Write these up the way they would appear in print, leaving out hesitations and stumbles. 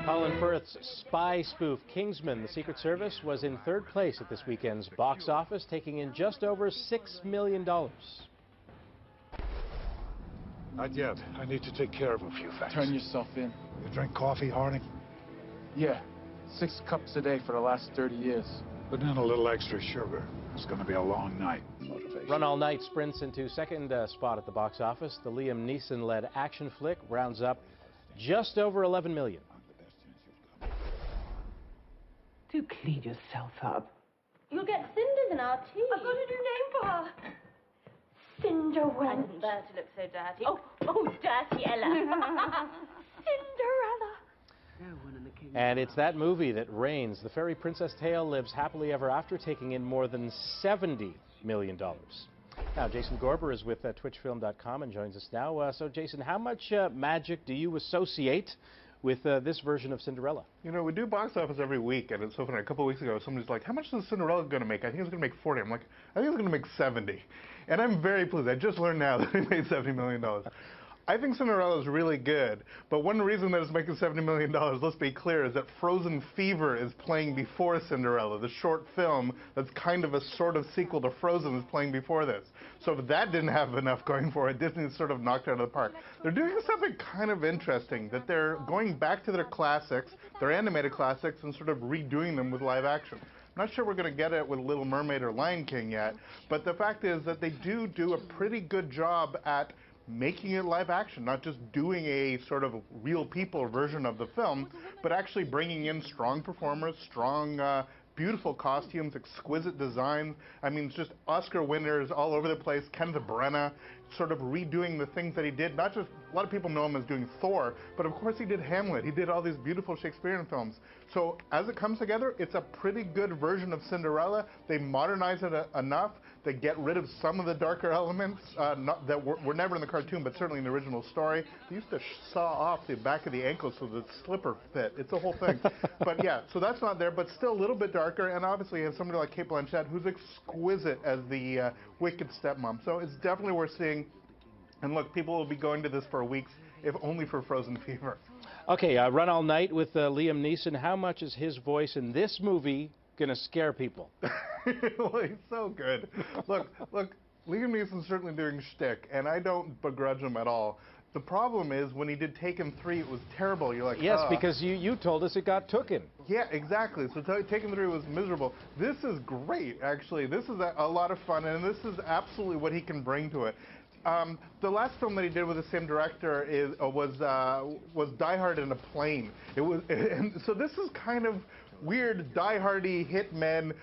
Colin Firth's spy spoof Kingsman: The Secret Service was in third place at this weekend's box office, taking in just over $6 million. Not yet. I need to take care of a few things. Turn yourself in. You drink coffee, Harding? Yeah, 6 cups a day for the last 30 years. Put in a little extra sugar. It's going to be a long night. Motivation. Run All Night sprints into second spot at the box office. The Liam Neeson-led action flick rounds up just over $11 million. Do clean yourself up. You'll get cinders in our tea. I've got a new name for her. Cinderella. I didn't bear to look so dirty. Oh, dirty Ella. Cinderella. And it's that movie that reigns. The fairy princess tale lives happily ever after, taking in more than $70 million. Now, Jason Gorber is with twitchfilm.com and joins us now. So, Jason, how much magic do you associate with this version of Cinderella? You know, we do box office every week, and it's so funny. A couple of weeks ago, somebody's like, how much is Cinderella going to make? I think it's going to make 40. I'm like, I think it's going to make 70. And I'm very pleased. I just learned now that it made $70 million. I think Cinderella is really good, but one reason that it's making $70 million, let's be clear, is that Frozen Fever is playing before Cinderella. The short film that's kind of a sort of sequel to Frozen is playing before this. So if that didn't have enough going for it, Disney sort of knocked it out of the park. They're doing something kind of interesting, that they're going back to their classics, their animated classics, and sort of redoing them with live action. I'm not sure we're going to get it with Little Mermaid or Lion King yet, but the fact is that they do a pretty good job at making it live action, not just doing a sort of real people version of the film, but actually bringing in strong performers, strong, beautiful costumes, exquisite design. I mean, it's just Oscar winners all over the place. Kenneth Branagh sort of redoing the things that he did. Not just, a lot of people know him as doing Thor, but of course he did Hamlet. He did all these beautiful Shakespearean films. So as it comes together, it's a pretty good version of Cinderella. They modernize it enough. They get rid of some of the darker elements that were never in the cartoon, but certainly in the original story. They used to saw off the back of the ankle so the slipper fit. It's a whole thing. But yeah, so that's not there, but still a little bit darker. And obviously you have somebody like Cate Blanchett, who's exquisite as the wicked stepmom. So it's definitely worth seeing. And look, people will be going to this for weeks, if only for Frozen Fever. Okay, Run All Night with Liam Neeson. How much is his voice in this movie going to scare people? Well, he's so good. Look, Liam Neeson's certainly doing shtick, and I don't begrudge him at all. The problem is when he did Taken 3, it was terrible. You're like, yes, because you told us it got tooken. Yeah, exactly. So Taken 3 was miserable. This is great, actually. This is a lot of fun, and this is absolutely what he can bring to it. The last film that he did with the same director was Die Hard in a Plane. And so this is kind of weird, die-hardy hitman.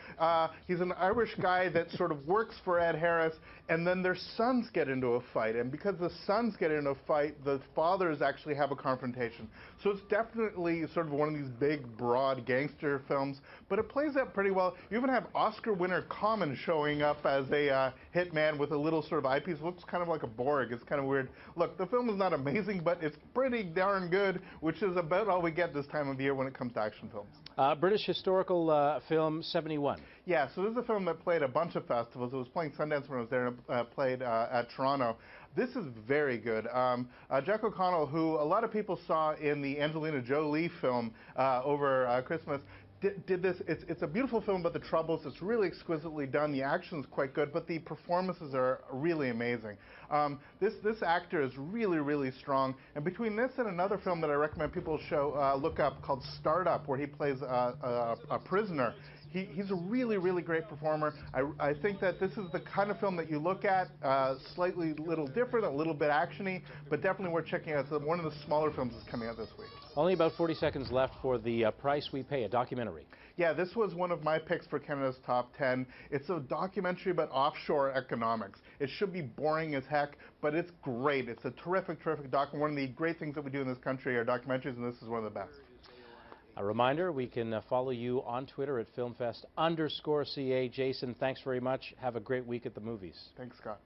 He's an Irish guy that sort of works for Ed Harris, and then their sons get into a fight. And because the sons get into a fight, the fathers actually have a confrontation. So it's definitely sort of one of these big, broad gangster films, but it plays out pretty well. You even have Oscar winner Common showing up as a hitman with a little sort of eyepiece. Looks kind of like a Borg. It's kind of weird. Look, the film is not amazing, but it's pretty darn good, which is about all we get this time of year when it comes to action films. British historical film 71. Yeah, so this is a film that played a bunch of festivals. It was playing Sundance when I was there, and played at Toronto. This is very good. Jack O'Connell, who a lot of people saw in the Angelina Jolie film over Christmas, did this. It's a beautiful film about the Troubles. It's really exquisitely done. The action's quite good, but the performances are really amazing. This actor is really, really strong. And between this and another film that I recommend people look up called Startup, where he plays a prisoner, he's a really, really great performer. I think that this is the kind of film that you look at, slightly little different, a little bit actiony, but definitely worth checking out. It's one of the smaller films that's coming out this week. Only about 40 seconds left for The Price We Pay, a documentary. Yeah, this was one of my picks for Canada's Top 10. It's a documentary about offshore economics. It should be boring as heck, but it's great. It's a terrific, terrific doc. One of the great things that we do in this country are documentaries, and this is one of the best. A reminder, we can follow you on Twitter at FilmFest_CA. Jason, thanks very much. Have a great week at the movies. Thanks, Scott.